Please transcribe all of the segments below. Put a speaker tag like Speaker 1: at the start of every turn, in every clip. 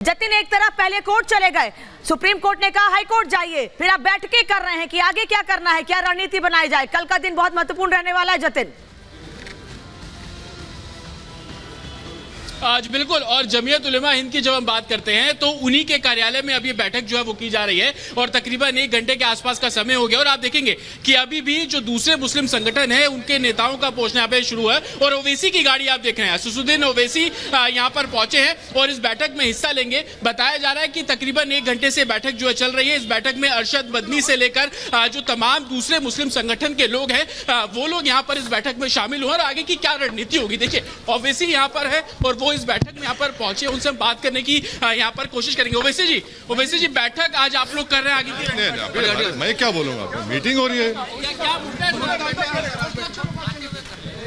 Speaker 1: जतिन एक तरफ पहले कोर्ट चले गए, सुप्रीम कोर्ट ने कहा हाई कोर्ट जाइए, फिर आप बैठकें कर रहे हैं कि आगे क्या करना है, क्या रणनीति बनाई जाए। कल का दिन बहुत महत्वपूर्ण रहने वाला है जतिन।
Speaker 2: आज बिल्कुल, और जमीयत उलेमा हिंद की जब हम बात करते हैं तो उन्हीं के कार्यालय में अभी बैठक जो है वो की जा रही है और तकरीबन 1 घंटे के आसपास का समय हो गया। और आप देखेंगे कि अभी भी जो दूसरे मुस्लिम संगठन है उनके नेताओं का पहुंचना यहाँ पे शुरू है और ओवैसी की गाड़ी आप देख रहे हैं, असदुद्दीन ओवैसी यहाँ पर पहुंचे हैं और इस बैठक में हिस्सा लेंगे। बताया जा रहा है कि तकरीबन 1 घंटे से बैठक जो है चल रही है। इस बैठक में अरशद मदनी से लेकर जो तमाम दूसरे मुस्लिम संगठन के लोग हैं वो लोग यहाँ पर इस बैठक में शामिल हुए और आगे की क्या रणनीति होगी। देखिए ओवैसी यहाँ पर है और वो इस बैठक में यहाँ पर पहुंचे, उनसे हम बात करने की यहाँ पर कोशिश करेंगे। ओवैसी जी बैठक आज आप लोग कर रहे हैं, आगे की
Speaker 3: मैं क्या बोलूंगा, मीटिंग हो रही है।
Speaker 2: क्या मुद्दा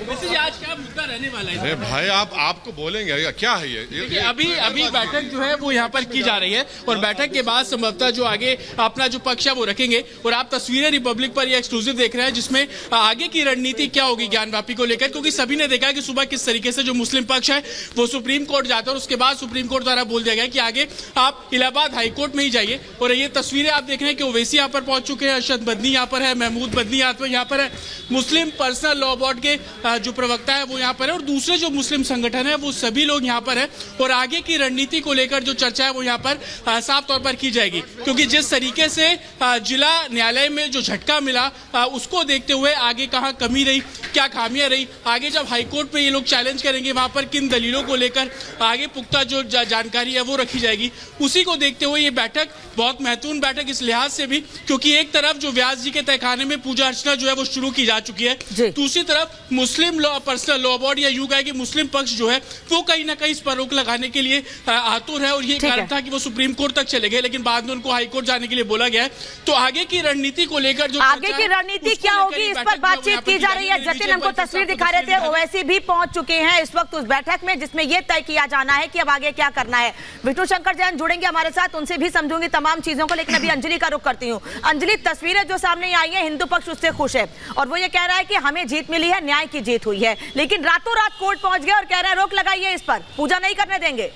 Speaker 2: ओवैसी जी आज क्या मुद्दा रहने वाला है?
Speaker 3: अरे भाई आपको बोलेंगे क्या है ये
Speaker 2: अभी बैठक जो है वो यहाँ पर की जा रही है और बैठक के बाद संभवतः जो आगे अपना जो पक्ष है वो रखेंगे। और आप तस्वीरें रिपब्लिक पर ये एक्सक्लूसिव देख रहे हैं जिसमें आगे की रणनीति क्या होगी ज्ञानवापी को लेकर, क्योंकि सभी ने देखा है कि सुबह किस तरीके से जो मुस्लिम पक्ष है वो सुप्रीम कोर्ट जाता है और उसके बाद सुप्रीम कोर्ट द्वारा बोल दिया गया कि आगे आप इलाहाबाद हाईकोर्ट में ही जाइए। और ये तस्वीरें आप देख रहे हैं कि ओवैसी यहाँ पर पहुंच चुके हैं, अरशद मदनी यहाँ पर है, महमूद मदनी यहाँ पर है, मुस्लिम पर्सनल लॉ बोर्ड के जो प्रवक्ता है वो यहाँ पर है और दूसरे जो मुस्लिम संगठन है वो सभी लोग यहाँ पर है। और आगे की रणनीति को लेकर जो चर्चा है वो यहाँ पर साफ तौर पर की जाएगी, क्योंकि जिस तरीके से जिला न्यायालय में जो झटका मिला उसको देखते हुए आगे कहाँ कमी रही, क्या खामियां रही, आगे जब हाईकोर्ट में ये लोग चैलेंज करेंगे वहां पर किन दलीलों को लेकर आगे पुख्ता जो जानकारी है वो रखी जाएगी, उसी को देखते हुए ये बैठक बहुत महत्वपूर्ण बैठक इस लिहाज से भी क्योंकि एक तरफ जो व्यास जी के तहखाने में पूजा अर्चना जो है वो शुरू की जा चुकी है, दूसरी तरफ मुस्लिम लॉ पर्सनल लॉ बोर्ड या यूं कहे कि मुस्लिम पक्ष जो है वो कहीं ना कहीं इस पर रोक लगाने के लिए आतुर है। और ये कारण था कि वो सुप्रीम कोर्ट तक चले गए, लेकिन बाद में उनको हाईकोर्ट जाने के लिए बोला गया है। तो आगे की रणनीति को लेकर जो
Speaker 1: आगे की रणनीति क्या होगी इस पर बातचीत की जा रही है। जतिन हमको तस्वीर दिखा रहे थे, ओवैसी भी पहुंच चुके हैं इस वक्त उस बैठक में जिसमें यह तय किया जाना है कि अब आगे क्या करना है। विष्णु शंकर जैन जुड़ेंगे हमारे साथ, उनसे भी समझूंगी तमाम चीजों को, लेकिन अभी अंजलि का रुख करती हूँ। अंजलि, तस्वीरें जो सामने आई है हिंदू पक्ष उससे खुश है और वो ये कह रहा है कि हमें जीत मिली है, न्याय की जीत हुई है, लेकिन रातों रात कोर्ट पहुंच गए और कह रहे हैं रोक लगाइए, इस पर पूजा नहीं करने देंगे।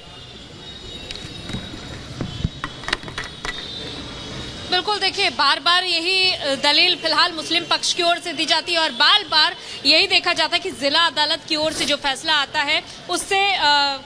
Speaker 4: बिल्कुल, देखिए बार बार यही दलील फिलहाल मुस्लिम पक्ष की ओर से दी जाती है और बार बार यही देखा जाता है कि जिला अदालत की ओर से जो फैसला आता है उससे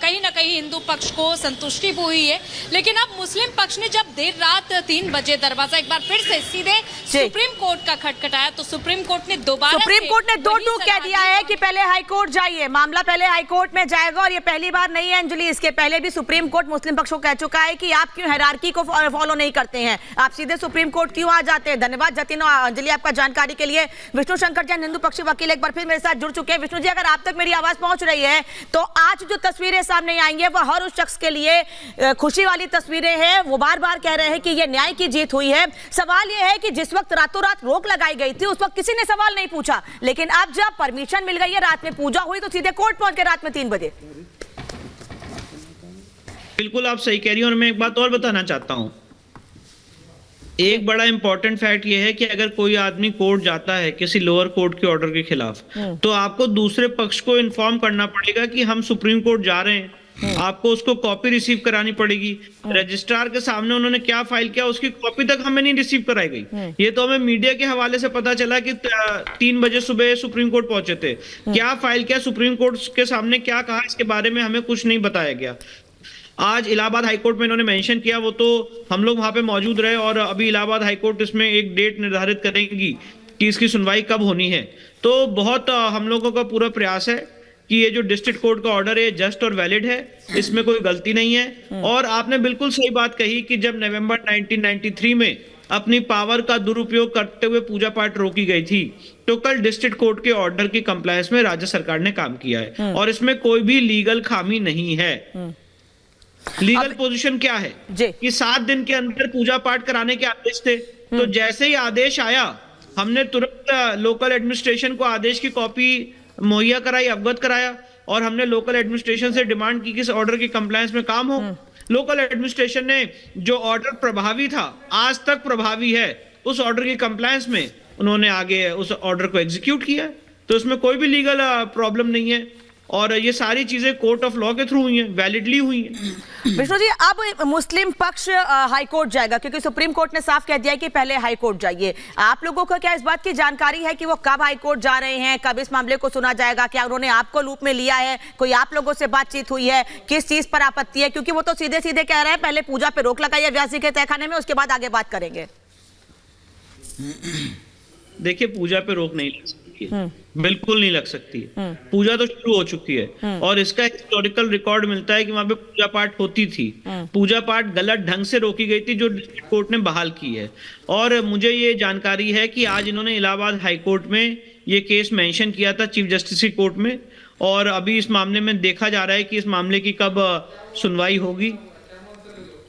Speaker 4: कहीं ना कहीं हिंदू पक्ष को संतुष्टि हुई है। लेकिन अब मुस्लिम पक्ष ने जब देर रात 3 बजे दरवाजा एक बार फिर से सीधे सुप्रीम कोर्ट का खटखटाया तो सुप्रीम कोर्ट ने दोबारा
Speaker 1: सुप्रीम कोर्ट ने 2-2 कह दिया है कि पहले हाईकोर्ट जाइए, मामला पहले हाईकोर्ट में जाएगा। और ये पहली बार नहीं है अंजलि, इसके पहले भी सुप्रीम कोर्ट मुस्लिम पक्ष को कह चुका है कि आप क्यों हायरार्की को फॉलो नहीं करते हैं, आप सीधे सुप्रीम कोर्ट क्यों आ जाते हैं। धन्यवाद जतिन और अंजलि आपका जानकारी के लिए। विष्णु शंकर जैन हिंदू पक्षी वकील एक बार फिर मेरे साथ जुड़ चुके हैं। विष्णु जी, अगर आप तक मेरी आवाज पहुंच रही है तो आज जो तस्वीरें सामने आई हैं वो हर उस शख्स के लिए खुशी वाली तस्वीरें हैं। वो बार बार कह रहे हैं कि ये न्याय की जीत हुई है। सवाल ये है कि जिस वक्त रातों रात रोक लगाई गई थी उस वक्त किसी ने सवाल नहीं पूछा, लेकिन अब जब परमिशन मिल गई है, रात में पूजा हुई तो सीधे कोर्ट पहुंच गए रात में 3 बजे।
Speaker 5: बिल्कुल आप सही कह रही हैं और मैं एक बात और बताना चाहता हूं। एक बड़ा इंपॉर्टेंट फैक्ट यह है कि अगर कोई आदमी कोर्ट जाता है किसी लोअर कोर्ट के ऑर्डर के खिलाफ तो आपको दूसरे पक्ष को इन्फॉर्म करना पड़ेगा कि हम सुप्रीम कोर्ट जा रहे हैं, आपको उसको कॉपी रिसीव करानी पड़ेगी। रजिस्ट्रार के सामने उन्होंने क्या फाइल किया उसकी कॉपी तक हमें नहीं रिसीव कराई गई। ये तो हमें मीडिया के हवाले से पता चला कि 3 बजे सुबह सुप्रीम कोर्ट पहुंचे थे। क्या फाइल किया, सुप्रीम कोर्ट के सामने क्या कहा, इसके बारे में हमें कुछ नहीं बताया गया। आज इलाहाबाद हाईकोर्ट में इन्होंने मेंशन किया, वो तो हम लोग वहां पे मौजूद रहे और अभी इलाहाबाद हाईकोर्ट इसमें एक डेट निर्धारित करेगी कि इसकी सुनवाई कब होनी है। तो बहुत हम लोगों का पूरा प्रयास है कि ये जो डिस्ट्रिक्ट कोर्ट का ऑर्डर है जस्ट और वैलिड है, इसमें कोई गलती नहीं है। और आपने बिल्कुल सही बात कही कि जब नवंबर 1993 में अपनी पावर का दुरुपयोग करते हुए पूजा पाठ रोकी गई थी तो कल डिस्ट्रिक्ट कोर्ट के ऑर्डर की कंप्लायंस में राज्य सरकार ने काम किया है और इसमें कोई भी लीगल खामी नहीं है। लीगल पोजीशन क्या है कि 7 दिन के अंदर पूजा पाठ कराने के आदेश थे, तो जैसे ही आदेश आया हमने तुरंत लोकल एडमिनिस्ट्रेशन को आदेश की कॉपी मुहैया कराई, अवगत कराया और हमने लोकल एडमिनिस्ट्रेशन से डिमांड की कि इस ऑर्डर की कंप्लायंस में काम हो। लोकल एडमिनिस्ट्रेशन ने जो ऑर्डर प्रभावी था, आज तक प्रभावी है, उस ऑर्डर की कंप्लायंस में उन्होंने आगे उस ऑर्डर को एग्जीक्यूट किया। तो इसमें कोई भी लीगल प्रॉब्लम नहीं है और ये सारी चीजें कोर्ट ऑफ लॉ के थ्रू हुई हैं, वैलिडली हुई हैं।
Speaker 1: विष्णु जी, अब मुस्लिम पक्ष हाई कोर्ट जाएगा क्योंकि सुप्रीम कोर्ट ने साफ कह दिया है कि पहले हाई कोर्ट जाइए। आप लोगों को क्या इस बात की जानकारी है कि वो कब हाई कोर्ट जा रहे हैं, कब इस मामले को सुना जाएगा? क्या उन्होंने आपको लूप में लिया है? कोई आप लोगों से बातचीत हुई है? किस चीज पर आपत्ति है? क्योंकि वो तो सीधे सीधे कह रहे हैं पहले पूजा पे रोक लगाइए व्यास जी के तहखाने में, उसके बाद आगे बात करेंगे।
Speaker 5: देखिए, पूजा पे रोक नहीं लग सकती है, बिल्कुल नहीं लग सकती है। पूजा तो शुरू हो चुकी है और इसका हिस्टोरिकल रिकॉर्ड मिलता है कि वहां पे पूजा पाठ होती थी। पूजा पाठ गलत ढंग से रोकी गई थी जो डिस्ट्रिक्ट कोर्ट ने बहाल की है। और मुझे ये जानकारी है कि आज इन्होंने इलाहाबाद हाई कोर्ट में ये केस मेंशन किया था चीफ जस्टिस की कोर्ट में, और अभी इस मामले में देखा जा रहा है कि इस मामले की कब सुनवाई होगी।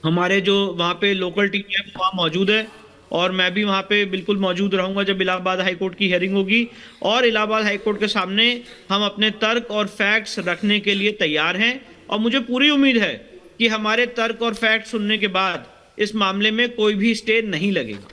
Speaker 5: हमारे जो वहाँ पे लोकल टीम है वो वहाँ मौजूद है और मैं भी वहाँ पे बिल्कुल मौजूद रहूंगा जब इलाहाबाद हाई कोर्ट की हियरिंग होगी। और इलाहाबाद हाई कोर्ट के सामने हम अपने तर्क और फैक्ट्स रखने के लिए तैयार हैं और मुझे पूरी उम्मीद है कि हमारे तर्क और फैक्ट सुनने के बाद इस मामले में कोई भी स्टे नहीं लगेगा।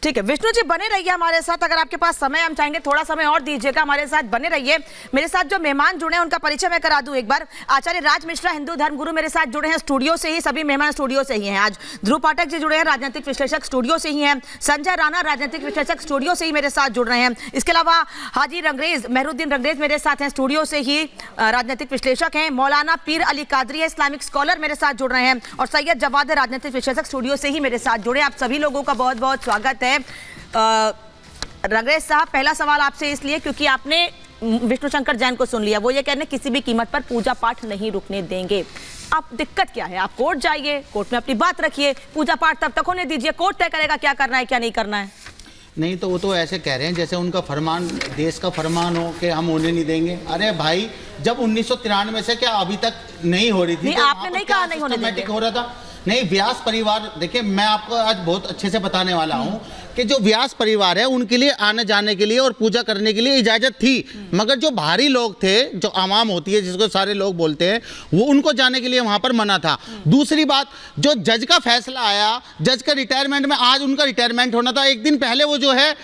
Speaker 1: ठीक है विष्णु जी, बने रहिए हमारे साथ। अगर आपके पास समय, हम चाहेंगे थोड़ा समय और दीजिएगा, हमारे साथ बने रहिए। मेरे साथ जो मेहमान जुड़े हैं उनका परिचय मैं करा दूं एक बार। आचार्य राज मिश्रा, हिंदू धर्म गुरु, मेरे साथ जुड़े हैं स्टूडियो से ही। सभी मेहमान स्टूडियो से ही हैं आज। ध्रुव पाठक जी जुड़े हैं, राजनीतिक विश्लेषक स्टूडियो से ही हैं। संजय राणा, राजनीतिक विश्लेषक स्टूडियो से ही मेरे साथ जुड़ रहे हैं। इसके अलावा हाजी रंगरेज, मेहरुद्दीन रंगरेज मेरे साथ हैं, स्टूडियो से ही राजनीतिक विश्लेषक हैं। मौलाना पीर अली कादरी है, इस्लामिक स्कॉलर, मेरे साथ जुड़ रहे हैं। और सैयद जवाद, राजनीतिक विश्लेषक, स्टूडियो से ही मेरे साथ जुड़े। आप सभी लोगों का बहुत बहुत स्वागत है। रंगरेज साहब, पहला सवाल आपसे इसलिए क्योंकि आपने विष्णु शंकर जैन को सुन लिया, वो ये कह रहे हैं किसी भी कीमत पर पूजा पाठ नहीं रुकने देंगे। अब दिक्कत क्या है? आप कोर्ट जाइए, कोर्ट में अपनी बात रखिए, पूजा पाठ तब तक होने दीजिए, कोर्ट तय करेगा क्या करना है क्या नहीं करना है।
Speaker 6: नहीं तो वो तो ऐसे कह रहे हैं जैसे उनका फरमान, देश का फरमान हो कि हम होने नहीं देंगे। अरे भाई, जब 1993 से क्या अभी तक नहीं हो रही थी?
Speaker 1: नहीं,
Speaker 6: तो
Speaker 1: आपने नहीं कहा नहीं होने देंगे।
Speaker 6: हो रहा था। नहीं, व्यास परिवार, देखिए मैं आपको आज बहुत अच्छे से बताने वाला हूँ कि जो व्यास परिवार है उनके लिए आने जाने के लिए और पूजा करने के लिए इजाजत थी, मगर जो भारी लोग थे, जो आवाम होती है जिसको सारे लोग बोलते हैं, वो उनको जाने के लिए वहां पर मना था। दूसरी बात, जो जज का फैसला आया, जज का रिटायरमेंट में, आज उनका रिटायरमेंट होना था, एक दिन पहले वो जो है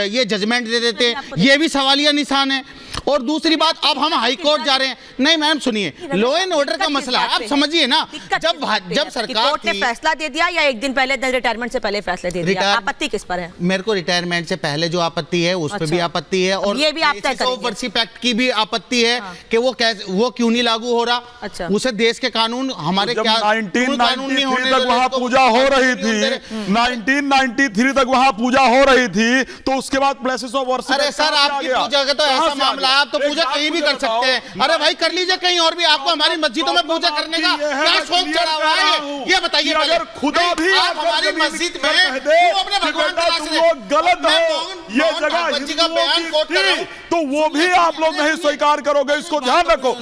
Speaker 6: ये जजमेंट दे देते, ये भी सवालिया निशान है। और दूसरी बात, अब हम हाई कोर्ट जा रहे हैं। नहीं मैम सुनिए, लॉ एंड ऑर्डर का मसला है, आप समझिए ना। जब सरकार
Speaker 1: कोर्ट ने फैसला दे दिया या एक दिन पहले रिटायरमेंट से पहले फैसले दे दिया, आपत्ति किस पर है?
Speaker 6: मेरे को रिटायरमेंट से पहले जो आपत्ति है उस पे भी आपत्ति है, और
Speaker 1: ये भी आप तय करेंगे।
Speaker 6: वर्षिप एक्ट की भी आपत्ति है कि वो क्यों नहीं लागू हो रहा।
Speaker 1: अच्छा।
Speaker 6: उसे देश के कानून हमारे क्या
Speaker 7: 1993 तक वहां पूजा हो रही थी, 1993 तक वहां पूजा हो रही थी, तो उसके बाद प्लेसेस ऑफ वर्शिप।
Speaker 6: अरे सर, आपकी पूजा का तो ऐसा मामला है, आप तो पूजा कहीं भी कर सकते हैं। अरे भाई कर लीजिए कहीं और भी, आपको हमारी मस्जिदों में पूजा करने का क्या शौक चढ़ा हुआ है? ये बताइए।
Speaker 7: अगर खुदा भी
Speaker 6: आप हमारी मस्जिद में अपने भगवान
Speaker 7: गलत है, ये जगह
Speaker 6: का बयान कोट कर रहा हूं,
Speaker 7: तो वो भी आप लोग नहीं स्वीकार करोगे, इसको ध्यान रखो।